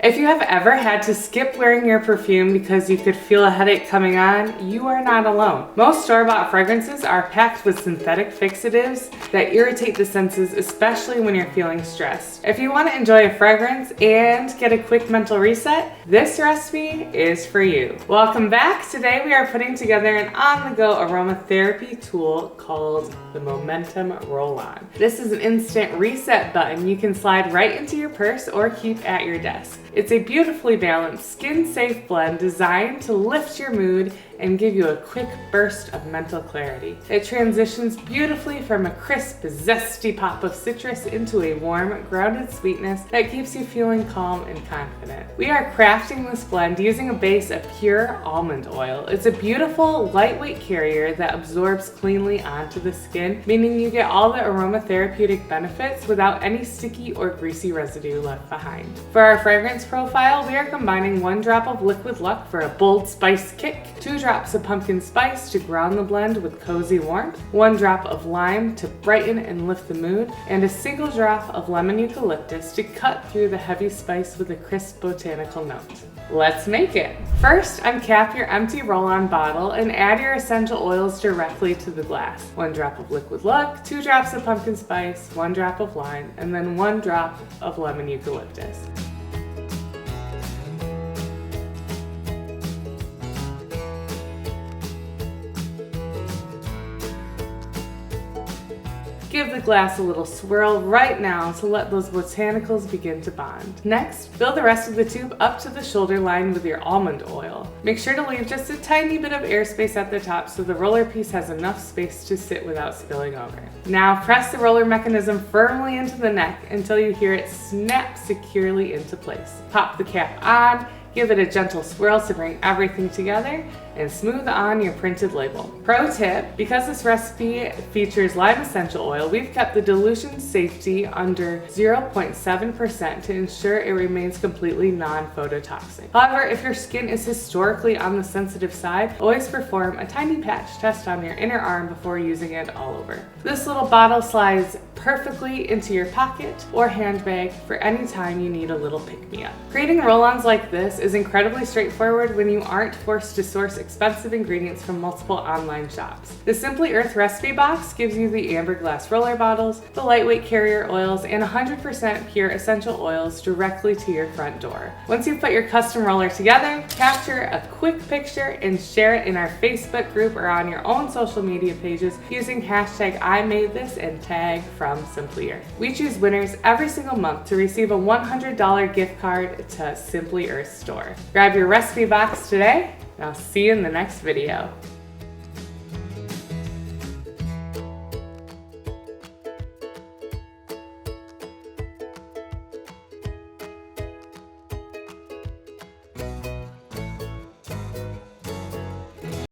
If you have ever had to skip wearing your perfume because you could feel a headache coming on, you are not alone. Most store-bought fragrances are packed with synthetic fixatives that irritate the senses, especially when you're feeling stressed. If you want to enjoy a fragrance and get a quick mental reset, this recipe is for you. Welcome back. Today we are putting together an on-the-go aromatherapy tool called the Momentum Roll-On. This is an instant reset button you can slide right into your purse or keep at your desk. It's a beautifully balanced, skin-safe blend designed to lift your mood and give you a quick burst of mental clarity. It transitions beautifully from a crisp, zesty pop of citrus into a warm, grounded sweetness that keeps you feeling calm and confident. We are crafting this blend using a base of pure almond oil. It's a beautiful, lightweight carrier that absorbs cleanly onto the skin, meaning you get all the aromatherapeutic benefits without any sticky or greasy residue left behind. For our fragrance profile, we are combining 1 drop of liquid luck for a bold spice kick, 2 drops of pumpkin spice to ground the blend with cozy warmth, 1 drop of lime to brighten and lift the mood, and a single drop of lemon eucalyptus to cut through the heavy spice with a crisp botanical note. Let's make it! First, uncap your empty roll-on bottle and add your essential oils directly to the glass. 1 drop of liquid luck, 2 drops of pumpkin spice, 1 drop of lime, and then 1 drop of lemon eucalyptus. Give the glass a little swirl right now to let those botanicals begin to bond. Next, fill the rest of the tube up to the shoulder line with your almond oil. Make sure to leave just a tiny bit of airspace at the top so the roller piece has enough space to sit without spilling over. Now press the roller mechanism firmly into the neck until you hear it snap securely into place. Pop the cap on, give it a gentle swirl to bring everything together, and smooth on your printed label. Pro tip, because this recipe features lime essential oil, we've kept the dilution safety under 0.7% to ensure it remains completely non-phototoxic. However, if your skin is historically on the sensitive side, always perform a tiny patch test on your inner arm before using it all over. This little bottle slides perfectly into your pocket or handbag for any time you need a little pick-me-up. Creating roll-ons like this is incredibly straightforward when you aren't forced to source expensive ingredients from multiple online shops. The Simply Earth recipe box gives you the amber glass roller bottles, the lightweight carrier oils, and 100% pure essential oils directly to your front door. Once you've put your custom roller together, capture a quick picture and share it in our Facebook group or on your own social media pages using hashtag #IMadeThis and tag from Simply Earth. We choose winners every single month to receive a $100 gift card to Simply Earth store. Grab your recipe box today, and I'll see you in the next video.